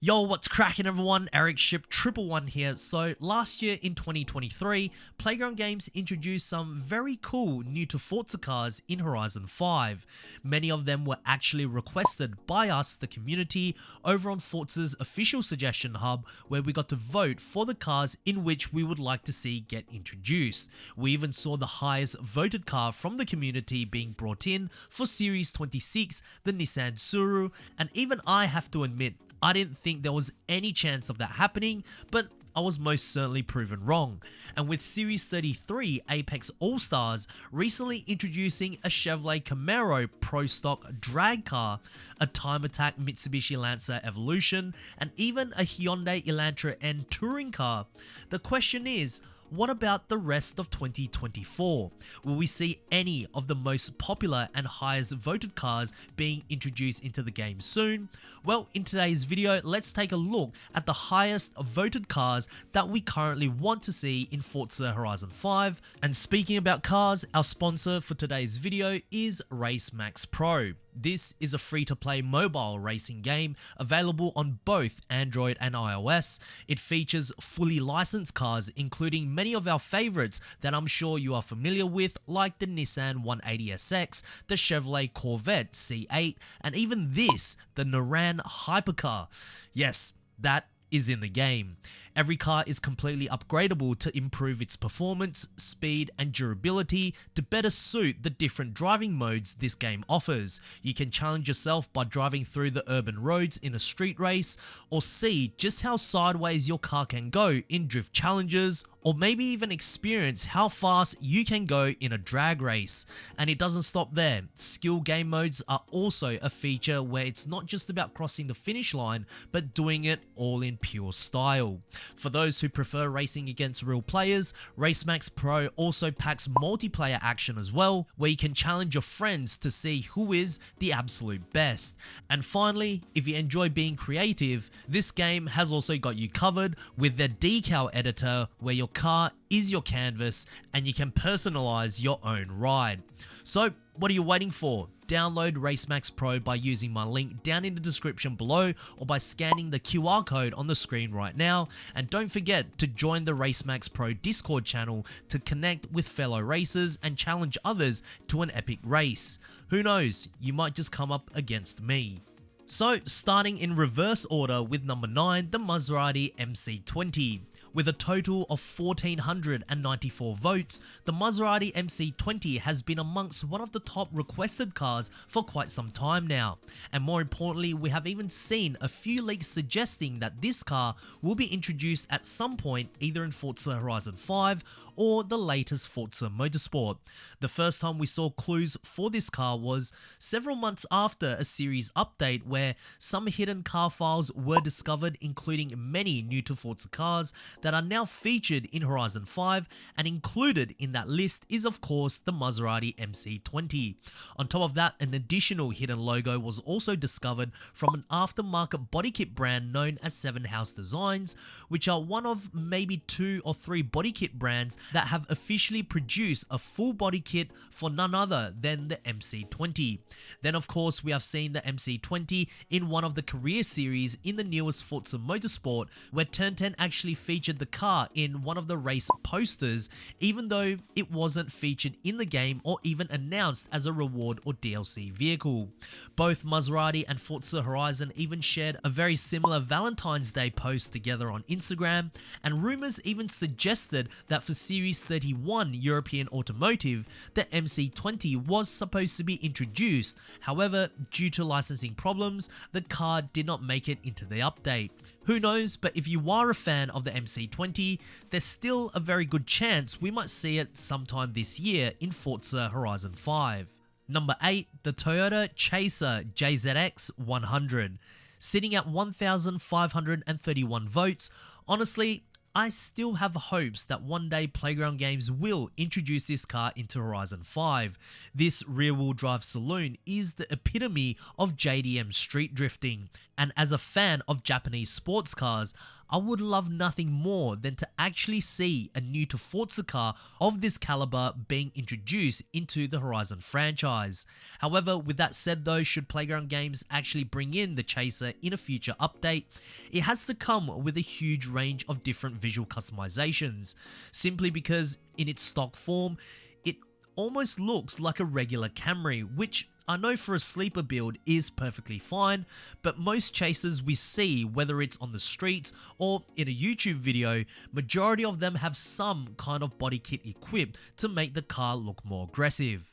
Yo, what's cracking everyone? Ericship 111 here. So last year in 2023, Playground Games introduced some very cool new to Forza cars in Horizon 5. Many of them were actually requested by us, the community, over on Forza's official suggestion hub, where we got to vote for the cars in which we would like to see get introduced. We even saw the highest voted car from the community being brought in for Series 26, the Nissan Tsuru, and even I have to admit, I didn't think there was any chance of that happening, but I was most certainly proven wrong. And with Series 33 Apex All-Stars recently introducing a Chevrolet Camaro Pro Stock drag car, a Time Attack Mitsubishi Lancer Evolution, and even a Hyundai Elantra N touring car, the question is, what about the rest of 2024? Will we see any of the most popular and highest voted cars being introduced into the game soon? Well, in today's video, let's take a look at the highest voted cars that we currently want to see in Forza Horizon 5. And speaking about cars, our sponsor for today's video is RaceMax Pro. This is a free-to-play mobile racing game available on both Android and iOS. It features fully licensed cars, including many of our favorites that I'm sure you are familiar with, like the Nissan 180SX, the Chevrolet Corvette C8, and even this, the Naran hypercar. Yes, that is in the game. Every car is completely upgradable to improve its performance, speed, and durability to better suit the different driving modes this game offers. You can challenge yourself by driving through the urban roads in a street race, or see just how sideways your car can go in drift challenges, or maybe even experience how fast you can go in a drag race. And it doesn't stop there. Skill game modes are also a feature where it's not just about crossing the finish line, but doing it all in pure style. For those who prefer racing against real players, RaceMax Pro also packs multiplayer action as well, where you can challenge your friends to see who is the absolute best. And finally, if you enjoy being creative, this game has also got you covered with their decal editor, where your car is your canvas and you can personalize your own ride. So what are you waiting for? Download RaceMax Pro by using my link down in the description below, or by scanning the QR code on the screen right now. And don't forget to join the RaceMax Pro Discord channel to connect with fellow racers and challenge others to an epic race. Who knows, you might just come up against me. So starting in reverse order with number 9, the Maserati MC20. With a total of 1,494 votes, the Maserati MC20 has been amongst one of the top requested cars for quite some time now. And more importantly, we have even seen a few leaks suggesting that this car will be introduced at some point either in Forza Horizon 5 or the latest Forza Motorsport. The first time we saw clues for this car was several months after a series update where some hidden car files were discovered, including many new to Forza cars that are now featured in Horizon 5, and included in that list is of course the Maserati MC20. On top of that, an additional hidden logo was also discovered from an aftermarket body kit brand known as 7 House Designs, which are one of maybe 2 or 3 body kit brands that have officially produced a full body kit for none other than the MC20. Then of course we have seen the MC20 in one of the career series in the newest Forza Motorsport, where Turn 10 actually featured the car in one of the race posters, even though it wasn't featured in the game or even announced as a reward or DLC vehicle. Both Maserati and Forza Horizon even shared a very similar Valentine's Day post together on Instagram, and rumors even suggested that for Series 31 European Automotive, the MC20 was supposed to be introduced. However, due to licensing problems, the car did not make it into the update. Who knows, but if you are a fan of the MC20, there's still a very good chance we might see it sometime this year in Forza Horizon 5. Number 8, the Toyota Chaser JZX 100. Sitting at 1,531 votes, honestly, I still have hopes that one day Playground Games will introduce this car into Horizon 5. This rear-wheel drive saloon is the epitome of JDM street drifting, and as a fan of Japanese sports cars, I would love nothing more than to actually see a new to Forza car of this caliber being introduced into the Horizon franchise. However, with that said though, should Playground Games actually bring in the Chaser in a future update, it has to come with a huge range of different visual customizations, simply because in its stock form, it almost looks like a regular Camry, which I know for a sleeper build is perfectly fine, but most chasers we see, whether it's on the streets or in a YouTube video, majority of them have some kind of body kit equipped to make the car look more aggressive.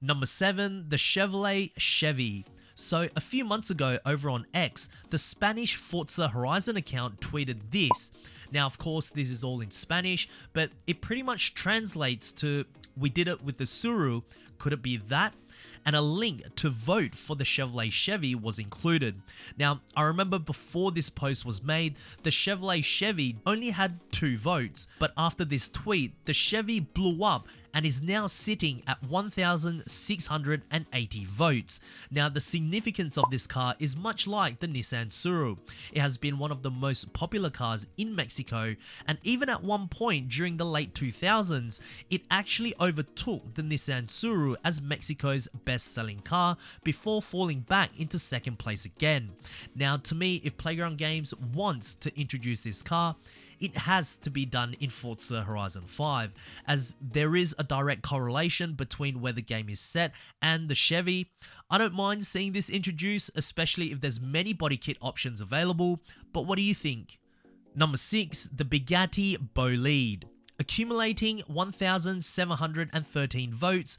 Number 7, the Chevy. So a few months ago over on X, the Spanish Forza Horizon account tweeted this. Now of course this is all in Spanish, but it pretty much translates to "we did it with the Suru, could it be that?" And a link to vote for the Chevy was included. Now, I remember before this post was made, the Chevy only had 2 votes, but after this tweet, the Chevy blew up and is now sitting at 1,680 votes. Now, the significance of this car is much like the Nissan Suru. It has been one of the most popular cars in Mexico, and even at one point during the late 2000s, it actually overtook the Nissan Suru as Mexico's best-selling car before falling back into second place again. Now, to me, if Playground Games wants to introduce this car, it has to be done in Forza Horizon 5, as there is a direct correlation between where the game is set and the Chevy. I don't mind seeing this introduced, especially if there's many body kit options available, but what do you think? Number 6, the Bugatti Bolide. Accumulating 1,713 votes.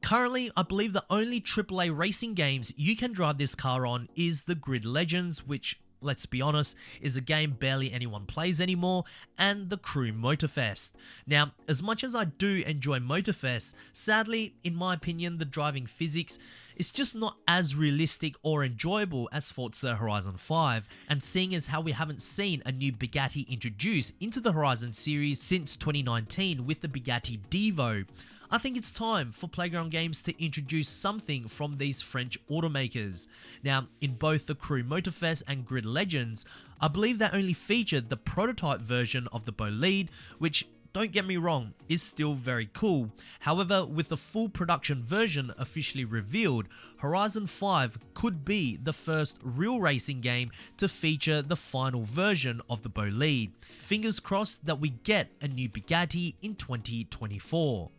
Currently, I believe the only AAA racing games you can drive this car on is the Grid Legends, which, let's be honest, is a game barely anyone plays anymore, and the Crew Motorfest. Now, as much as I do enjoy Motorfest, sadly, in my opinion, the driving physics is just not as realistic or enjoyable as Forza Horizon 5, and seeing as how we haven't seen a new Bugatti introduced into the Horizon series since 2019 with the Bugatti Divo, I think it's time for Playground Games to introduce something from these French automakers. Now, in both the Crew Motorfest and Grid Legends, I believe they only featured the prototype version of the Bolide, which, don't get me wrong, is still very cool. However, with the full production version officially revealed, Horizon 5 could be the first real racing game to feature the final version of the Bolide. Fingers crossed that we get a new Bugatti in 2024.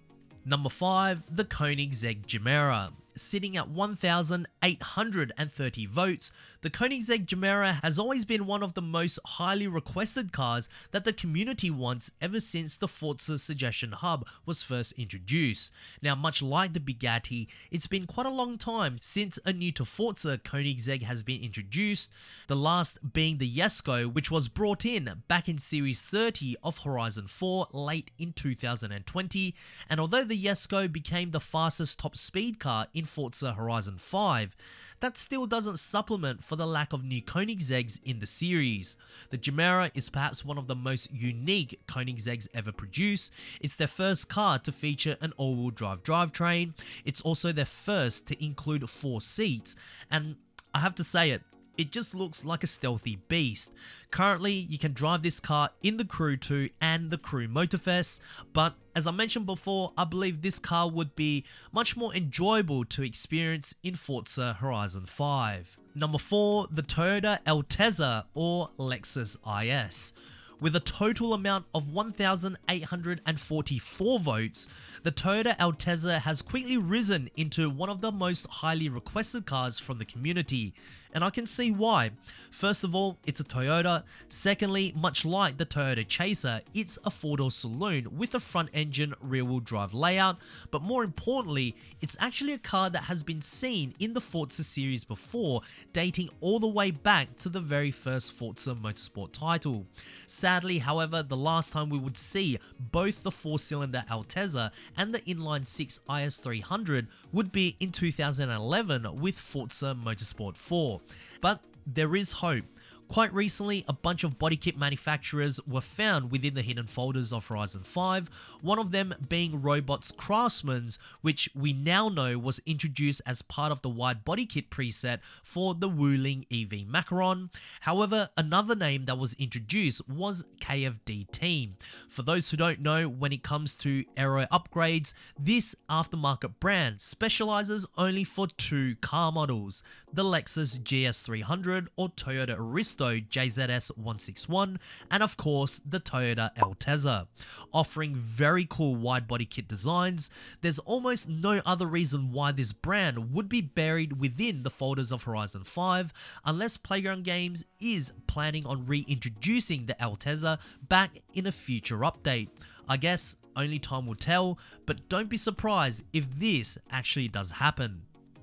Number 5, the KigZeg Chimera. Sitting at 1,830 votes, the KigZeg Chimera has always been one of the most highly requested cars that the community wants ever since the Forza Suggestion Hub was first introduced. Now, much like the Bugatti, it's been quite a long time since a new to Forza KigZeg has been introduced, the last being the Jesko, which was brought in back in Series 30 of Horizon 4 late in 2020, and although the Jesko became the fastest top speed car in Forza Horizon 5, that still doesn't supplement for the lack of new KigZegs in the series. The Chimera is perhaps one of the most unique KigZegs ever produced. It's their first car to feature an all-wheel drive drivetrain. It's also their first to include 4 seats, and I have to say it just looks like a stealthy beast. Currently, you can drive this car in the Crew 2 and the Crew Motorfest, but as I mentioned before, I believe this car would be much more enjoyable to experience in Forza Horizon 5. Number 4, the Toyota Altezza or Lexus IS. With a total amount of 1,844 votes, the Toyota Altezza has quickly risen into one of the most highly requested cars from the community, and I can see why. First of all, it's a Toyota. Secondly, much like the Toyota Chaser, it's a 4-door saloon with a front engine rear-wheel drive layout, but more importantly, it's actually a car that has been seen in the Forza series before, dating all the way back to the very first Forza Motorsport title. Sadly, however, the last time we would see both the 4-cylinder Altezza and the inline-6 IS300 would be in 2011 with Forza Motorsport 4. But there is hope. Quite recently, a bunch of body kit manufacturers were found within the hidden folders of Horizon 5, one of them being Robot's Craftsman's, which we now know was introduced as part of the wide body kit preset for the Wuling EV Macaron. However, another name that was introduced was KFD Team. For those who don't know, when it comes to aero upgrades, this aftermarket brand specializes only for two car models, the Lexus GS300 or Toyota Aristo JZS161, and of course the Toyota Altezza. Offering very cool wide body kit designs, there's almost no other reason why this brand would be buried within the folders of Horizon 5 unless Playground Games is planning on reintroducing the Altezza back in a future update. I guess only time will tell, but don't be surprised if this actually does happen.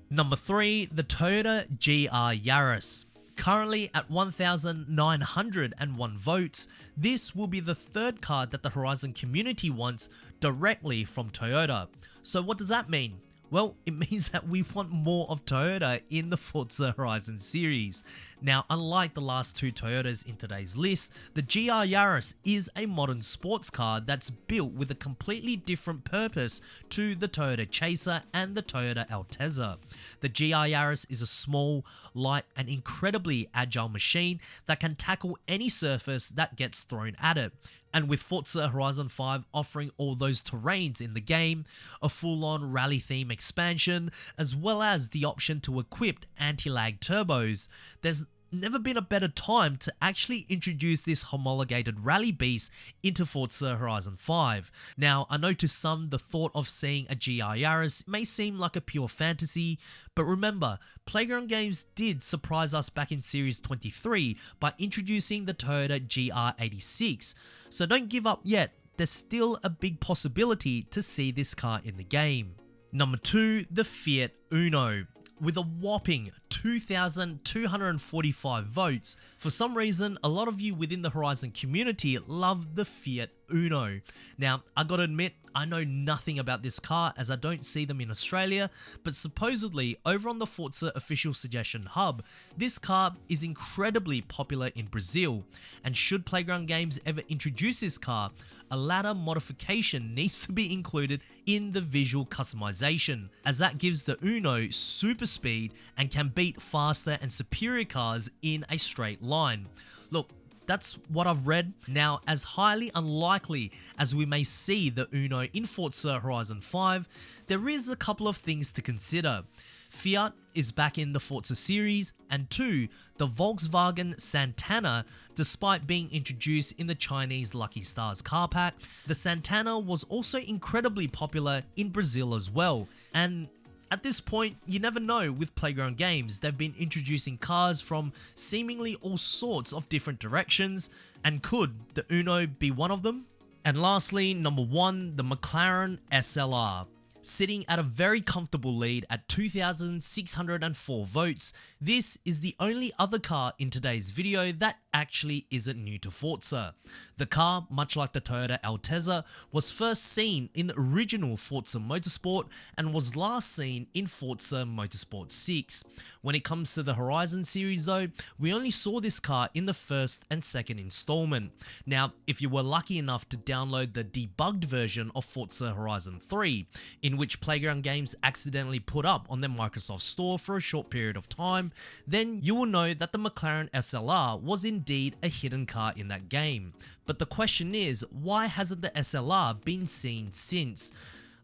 Number 3, the Toyota GR Yaris. Currently at 1,901 votes, this will be the third car that the Horizon community wants directly from Toyota. So what does that mean? Well, it means that we want more of Toyota in the Forza Horizon series. Now, unlike the last two Toyotas in today's list, the GR Yaris is a modern sports car that's built with a completely different purpose to the Toyota Chaser and the Toyota Altezza. The GR Yaris is a small, light, and incredibly agile machine that can tackle any surface that gets thrown at it. And with Forza Horizon 5 offering all those terrains in the game, a full-on rally theme expansion, as well as the option to equip anti-lag turbos, there's never been a better time to actually introduce this homologated rally beast into Forza Horizon 5. Now, I know to some the thought of seeing a GR Yaris may seem like a pure fantasy, but remember, Playground Games did surprise us back in Series 23 by introducing the Toyota GR86, so don't give up yet, there's still a big possibility to see this car in the game. Number 2, the Fiat Uno. With a whopping 2,245 votes. For some reason, a lot of you within the Horizon community love the Fiat Uno. Now, I gotta admit, I know nothing about this car as I don't see them in Australia, but supposedly over on the Forza official suggestion hub, this car is incredibly popular in Brazil, and should Playground Games ever introduce this car, a ladder modification needs to be included in the visual customization, as that gives the Uno super speed and can beat faster and superior cars in a straight line. Look, that's what I've read. Now, as highly unlikely as we may see the Uno in Forza Horizon 5, there is a couple of things to consider. Fiat is back in the Forza series, and 2, the Volkswagen Santana, despite being introduced in the Chinese Lucky Stars car pack, the Santana was also incredibly popular in Brazil as well, and at this point, you never know with Playground Games, they've been introducing cars from seemingly all sorts of different directions, and could the Uno be one of them? And lastly, number 1, the McLaren SLR. Sitting at a very comfortable lead at 2,604 votes, this is the only other car in today's video that actually isn't new to Forza. The car, much like the Toyota Altezza, was first seen in the original Forza Motorsport and was last seen in Forza Motorsport 6. When it comes to the Horizon series though, we only saw this car in the first and second installment. Now, if you were lucky enough to download the debugged version of Forza Horizon 3, in which Playground Games accidentally put up on their Microsoft Store for a short period of time, then you will know that the McLaren SLR was indeed a hidden car in that game. But the question is, why hasn't the SLR been seen since?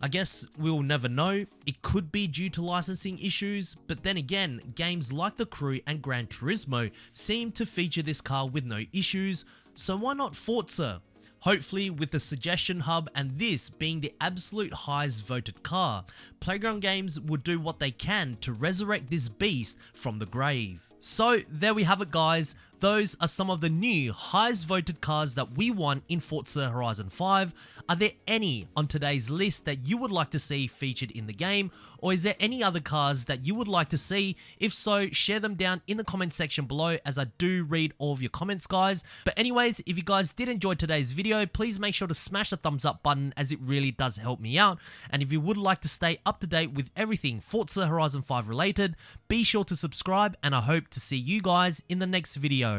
I guess we will never know. It could be due to licensing issues, but then again, games like The Crew and Gran Turismo seem to feature this car with no issues, so why not Forza? Hopefully, with the suggestion hub and this being the absolute highest voted car, Playground Games will do what they can to resurrect this beast from the grave. So there we have it guys, those are some of the new highest voted cars that we want in Forza Horizon 5. Are there any on today's list that you would like to see featured in the game, or is there any other cars that you would like to see? If so, share them down in the comment section below as I do read all of your comments guys. But anyways, if you guys did enjoy today's video, please make sure to smash the thumbs up button as it really does help me out. And if you would like to stay up to date with everything Forza Horizon 5 related, be sure to subscribe, and I hope to see you guys in the next video.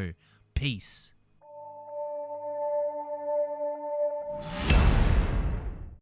Peace.